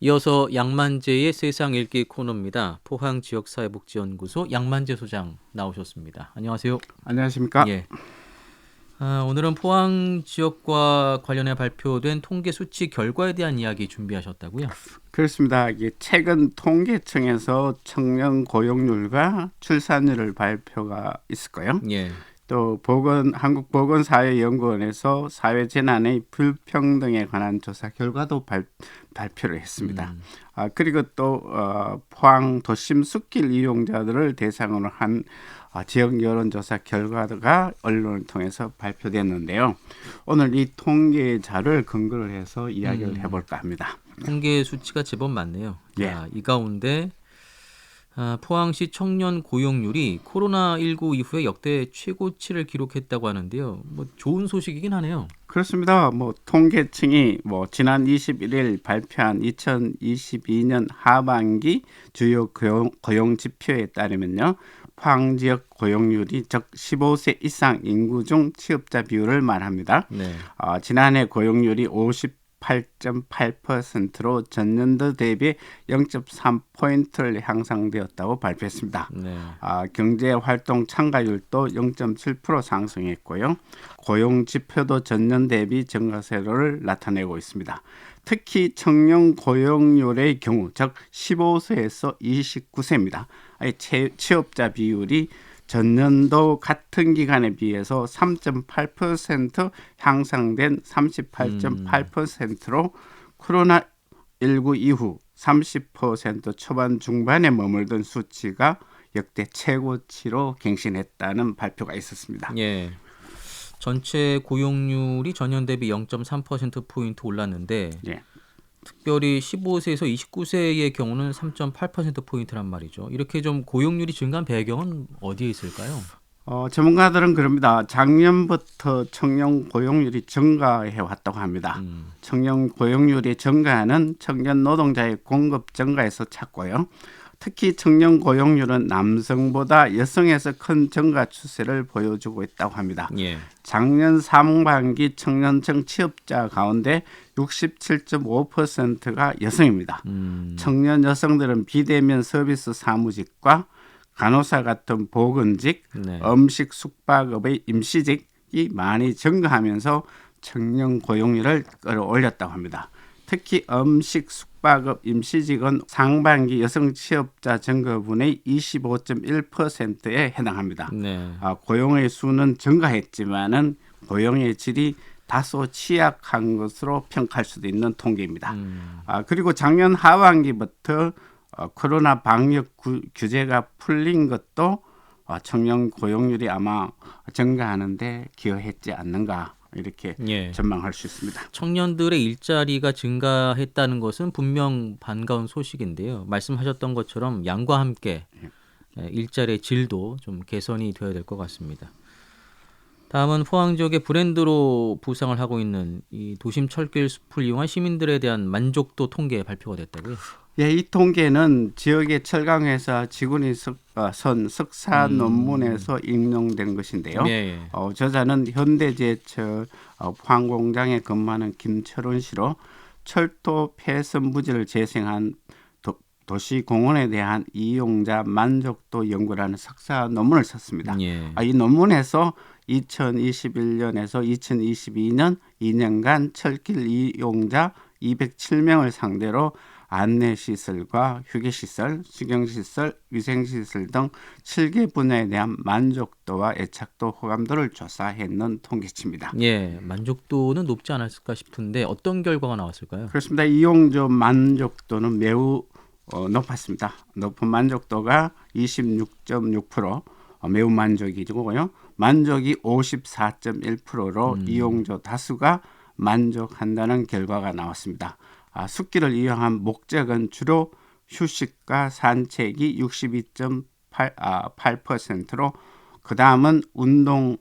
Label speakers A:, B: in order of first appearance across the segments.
A: 이어서 양만재의 세상 읽기 코너입니다. 포항지역사회복지연구소 양만재 소장 나오셨습니다. 안녕하세요.
B: 안녕하십니까?
A: 예. 오늘은 포항 지역과 관련해 발표된 통계 수치 결과에 대한 이야기 준비하셨다고요?
B: 그렇습니다. 이게 최근 통계청에서 청년 고용률과 출산율을 발표가 있을까요?
A: 예.
B: 또 한국보건사회연구원에서 사회재난의 불평등에 관한 조사 결과도 발표를 했습니다. 그리고 또 포항 도심 숲길 이용자들을 대상으로 한 지역 여론조사 결과가 언론을 통해서 발표됐는데요. 오늘 이 통계자를 근거로 해서 이야기를 해볼까 합니다.
A: 통계 수치가 제법 많네요.
B: 예.
A: 자, 이 가운데 포항시 청년 고용률이 코로나19 이후에 역대 최고치를 기록했다고 하는데요. 뭐 좋은 소식이긴 하네요.
B: 그렇습니다. 통계청이 지난 21일 발표한 2022년 하반기 주요 고용 지표에 따르면요. 포항 지역 고용률이 즉 15세 이상 인구 중 취업자 비율을 말합니다.
A: 네.
B: 지난해 고용률이 58.8%로 전년도 대비 0.3포인트를 향상되었다고 발표했습니다.
A: 네.
B: 경제활동 참가율도 0.7% 상승했고요. 고용 지표도 전년 대비 증가세를 나타내고 있습니다. 특히 청년 고용률의 경우 즉 15세에서 29세입니다. 취업자 비율이 전년도 같은 기간에 비해서 3.8% 향상된 38.8%로 코로나19 이후 30% 초반 중반에 머물던 수치가 역대 최고치로 갱신했다는 발표가 있었습니다.
A: 예. 전체 고용률이 전년 대비 0.3%포인트 올랐는데
B: 예.
A: 특별히 15세에서 29세의 경우는 3.8%포인트란 말이죠. 이렇게 좀 고용률이 증가한 배경은 어디에 있을까요?
B: 전문가들은 그럽니다. 작년부터 청년 고용률이 증가해 왔다고 합니다. 청년 고용률이 증가하는 청년 노동자의 공급 증가에서 찾고요. 특히 청년 고용률은 남성보다 여성에서 큰 증가 추세를 보여주고 있다고 합니다.
A: 예.
B: 작년 상반기 청년층 취업자 가운데 67.5%가 여성입니다. 청년 여성들은 비대면 서비스 사무직과 간호사 같은 보건직,
A: 네.
B: 음식 숙박업의 임시직이 많이 증가하면서 청년 고용률을 끌어올렸다고 합니다. 특히 음식 숙박업 임시직은 상반기 여성 취업자 증가분의 25.1%에 해당합니다.
A: 네.
B: 고용의 수는 증가했지만은 고용의 질이 다소 취약한 것으로 평가할 수도 있는 통계입니다. 그리고 작년 하반기부터 코로나 방역 규제가 풀린 것도 청년 고용률이 아마 증가하는데 기여했지 않는가 이렇게
A: 예.
B: 전망할 수 있습니다.
A: 청년들의 일자리가 증가했다는 것은 분명 반가운 소식인데요. 말씀하셨던 것처럼 양과 함께 일자리의 질도 좀 개선이 되어야 될 것 같습니다. 다음은 포항 지역의 브랜드로 부상을 하고 있는 이 도심 철길 숲을 이용한 시민들에 대한 만족도 통계 발표가 됐다고요?
B: 예, 이 통계는 지역의 철강회사 직원이 선 석사 논문에서 인용된 것인데요.
A: 예.
B: 저자는 현대제철 포항공장에 근무하는 김철원 씨로 철도 폐선 부지를 재생한 도시공원에 대한 이용자 만족도 연구라는 석사 논문을 썼습니다.
A: 예.
B: 이 논문에서 2021년에서 2022년 2년간 철길 이용자 207명을 상대로 안내시설과 휴게시설, 수경시설, 위생시설 등 7개 분야에 대한 만족도와 애착도, 호감도를 조사했는 통계치입니다.
A: 예, 만족도는 높지 않았을까 싶은데 어떤 결과가 나왔을까요?
B: 그렇습니다. 이용자 만족도는 매우 높았습니다. 높은 만족도가 26.6%, 매우 만족이고요. 만족이 54.1%로 이용자 다수가 만족한다는 결과가 나왔습니다. 숲길을 이용한 목적은 주로 휴식과 산책이 62.8%로 그 다음은 운동의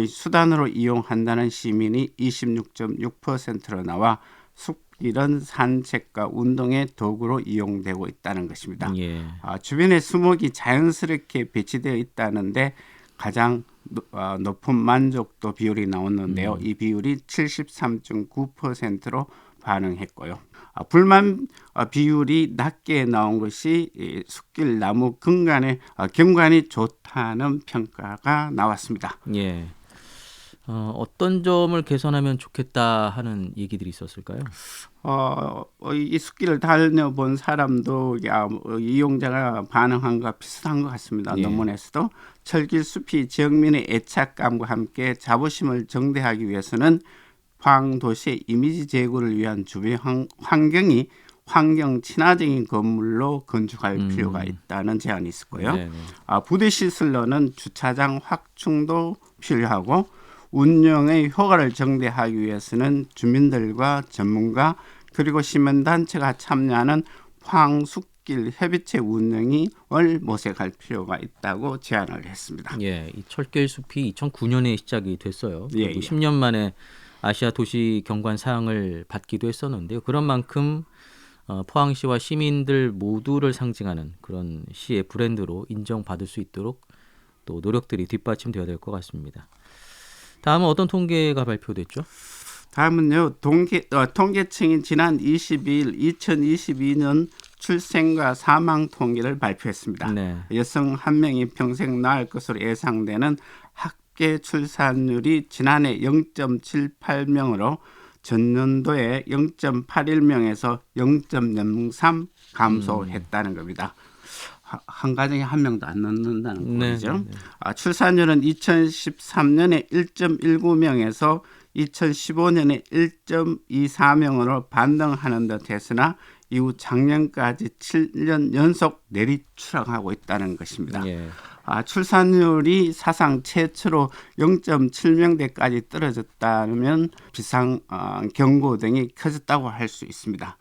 B: 수단으로 이용한다는 시민이 26.6%로 나와 숲길은 산책과 운동의 도구로 이용되고 있다는 것입니다.
A: 예.
B: 주변에 수목이 자연스럽게 배치되어 있다는데 가장 높은 만족도 비율이 나왔는데요. 이 비율이 73.9%로 반응했고요. 불만 비율이 낮게 나온 것이 숲길 나무 경관이 좋다는 평가가 나왔습니다.
A: 예. 어떤 점을 개선하면 좋겠다 하는 얘기들이 있었을까요?
B: 이 숲길을 다녀본 사람도 이용자가 반응한 것 비슷한 것 같습니다.
A: 예.
B: 논문에서도 철길 숲이 지역민의 애착감과 함께 자부심을 정대하기 위해서는 포항 도시의 이미지 제고를 위한 주변 환경이 환경 친화적인 건물로 건축할 필요가 있다는 제안이 있었고요.
A: 네네.
B: 부대 시설로는 주차장 확충도 필요하고 운영의 효과를 정대하기 위해서는 주민들과 전문가 그리고 시민단체가 참여하는 포항 숲길 협의체 운영을 모색할 필요가 있다고 제안을 했습니다.
A: 예, 이 철길 숲이 2009년에 시작이 됐어요.
B: 예,
A: 그리고
B: 예.
A: 10년 만에 아시아 도시 경관 상을 받기도 했었는데요. 그런 만큼 포항시와 시민들 모두를 상징하는 그런 시의 브랜드로 인정받을 수 있도록 또 노력들이 뒷받침되어야 될 것 같습니다. 다음은 어떤 통계가 발표됐죠?
B: 다음은요. 통계청이 지난 22일 2022년 출생과 사망 통계를 발표했습니다.
A: 네.
B: 여성 한 명이 평생 낳을 것으로 예상되는 합계 출산율이 지난해 0.78명으로 전년도에 0.81명에서 0.03 감소했다는 겁니다. 한 가정에 한 명도 안 낳는다는 거죠. 출산율은 2013년에 1.19명에서 2015년에 1.24명으로 반등하는 듯 했으나 이후 작년까지 7년 연속 내리추락하고 있다는 것입니다.
A: 예.
B: 출산율이 사상 최초로 0.7명대까지 떨어졌다면 비상 경고 등이 커졌다고 할 수 있습니다.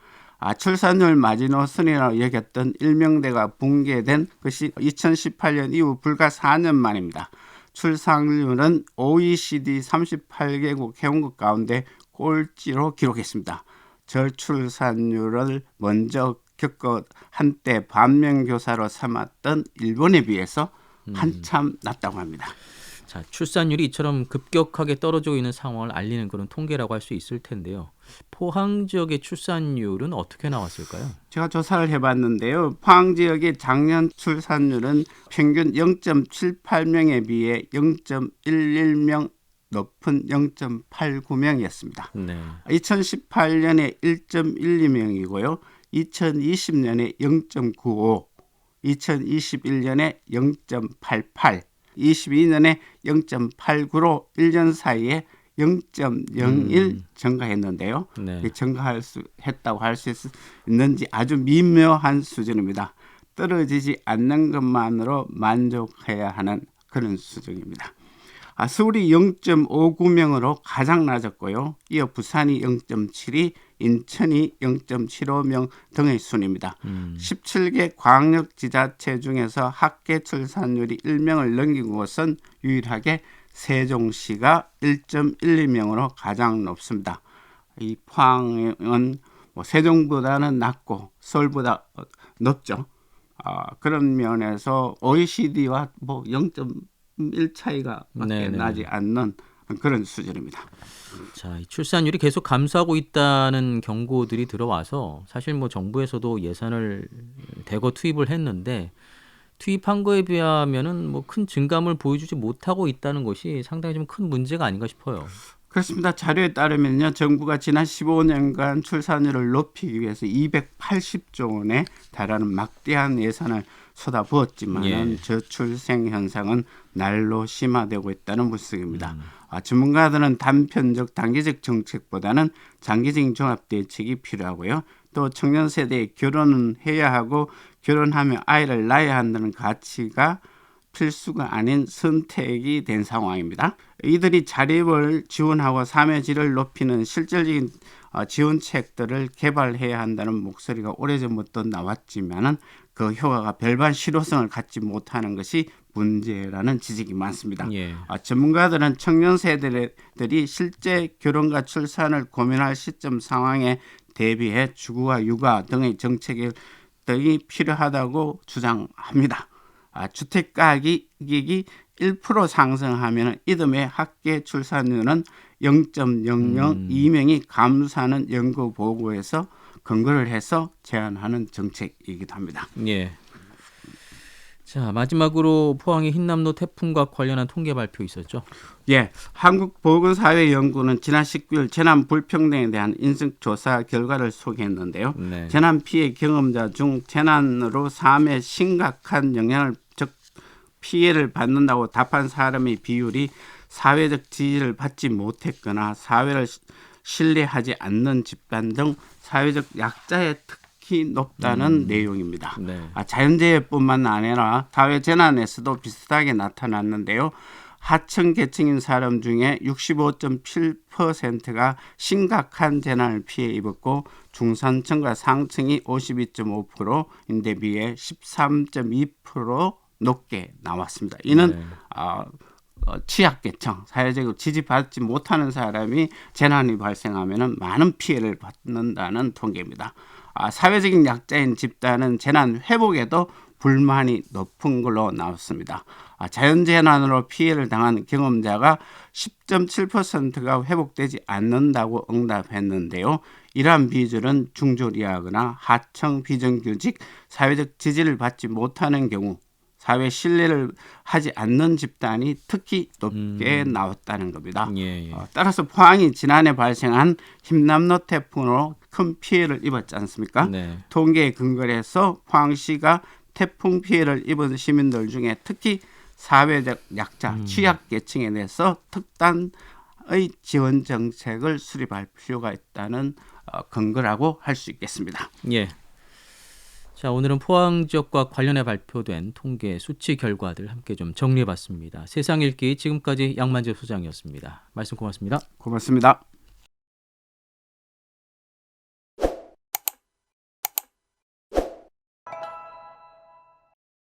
B: 출산율 마지노선이라고 여겼던 1명대가 붕괴된 것이 2018년 이후 불과 4년 만입니다. 출산율은 OECD 38개국 회원국 가운데 꼴찌로 기록했습니다. 저출산율을 먼저 겪어 한때 반면교사로 삼았던 일본에 비해서 한참 낮다고 합니다.
A: 자, 출산율이 이처럼 급격하게 떨어지고 있는 상황을 알리는 그런 통계라고 할 수 있을 텐데요. 포항 지역의 출산율은 어떻게 나왔을까요?
B: 제가 조사를 해봤는데요. 포항 지역의 작년 출산율은 평균 0.78명에 비해 0.11명 높은 0.89명이었습니다.
A: 네.
B: 2018년에 1.12명이고요. 2020년에 0.95, 2021년에 0.88, 22년에 0.89로 1년 사이에 0.01 증가했는데요.
A: 네.
B: 했다고 할 수 있는지 아주 미묘한 수준입니다. 떨어지지 않는 것만으로 만족해야 하는 그런 수준입니다. 서울이 0.59명으로 가장 낮았고요. 이어 부산이 0.72, 인천이 0.75명 등의 순입니다. 17개 광역지자체 중에서 합계 출산율이 1명을 넘긴 곳은 유일하게 세종시가 1.12명으로 가장 높습니다. 이 포항은 세종보다는 낮고 서울보다 높죠. 그런 면에서 OECD와 0.1 차이가 밖에 나지 않는 그런 수준입니다.
A: 자, 이 출산율이 계속 감소하고 있다는 경고들이 들어와서 사실 정부에서도 예산을 대거 투입을 했는데 투입한 거에 비하면은 큰 증감을 보여주지 못하고 있다는 것이 상당히 좀 큰 문제가 아닌가 싶어요.
B: 그렇습니다. 자료에 따르면요, 정부가 지난 15년간 출산율을 높이기 위해서 280조 원에 달하는 막대한 예산을 쏟아부었지만 저출생 현상은 날로 심화되고 있다는 분석입니다. 전문가들은 단편적 단기적 정책보다는 장기적인 종합 대책이 필요하고요. 또 청년 세대의 결혼은 해야 하고 결혼하면 아이를 낳아야 한다는 가치가 필수가 아닌 선택이 된 상황입니다. 이들이 자립을 지원하고 삶의 질을 높이는 실질적인 지원책들을 개발해야 한다는 목소리가 오래전부터 나왔지만은 그 효과가 별반 실효성을 갖지 못하는 것이 문제라는 지적이 많습니다. 전문가들은 청년 세대들이 실제 결혼과 출산을 고민할 시점 상황에 대비해 주거와 육아 등의 정책이 필요하다고 주장합니다. 주택 가격이 1% 상승하면 이듬해 학계 출산율은 0.002명이 감소하는 연구 보고에서 근거를 해서 제안하는 정책이기도 합니다.
A: 예. 자, 마지막으로 포항의 흰남노 태풍과 관련한 통계 발표 있었죠?
B: 예, 한국보건사회연구는 지난 19일 재난 불평등에 대한 인식조사 결과를 소개했는데요.
A: 네.
B: 재난 피해 경험자 중 재난으로 삶에 심각한 영향을 즉 피해를 받는다고 답한 사람의 비율이 사회적 지지를 받지 못했거나 사회를 신뢰하지 않는 집단 등 사회적 약자에 특히 높다는 내용입니다.
A: 네.
B: 자연재해뿐만 아니라 사회재난에서도 비슷하게 나타났는데요. 하청 계층인 사람 중에 65.7%가 심각한 재난을 피해 입었고 중산층과 상층이 52.5%인데 비해 13.2% 높게 나왔습니다. 이는
A: 네.
B: 취약계층, 사회적으로 지지받지 못하는 사람이 재난이 발생하면 많은 피해를 받는다는 통계입니다. 사회적인 약자인 집단은 재난 회복에도 불만이 높은 걸로 나왔습니다. 자연재난으로 피해를 당한 경험자가 10.7%가 회복되지 않는다고 응답했는데요. 이러한 비율은 중졸이하거나 하청 비정규직, 사회적 지지를 받지 못하는 경우 사회 신뢰를 하지 않는 집단이 특히 높게 나왔다는 겁니다.
A: 예.
B: 따라서 포항이 지난해 발생한 흰남노 태풍으로 큰 피해를 입었지 않습니까?
A: 네.
B: 통계에 근거를 해서 포항시가 태풍 피해를 입은 시민들 중에 특히 사회적 약자, 취약계층에 대해서 특단의 지원 정책을 수립할 필요가 있다는 근거라고 할 수 있겠습니다.
A: 예. 자, 오늘은 포항 지역과 관련해 발표된 통계 수치 결과들 함께 좀 정리해봤습니다. 세상 읽기 지금까지 양만재 소장이었습니다. 말씀 고맙습니다.
B: 고맙습니다.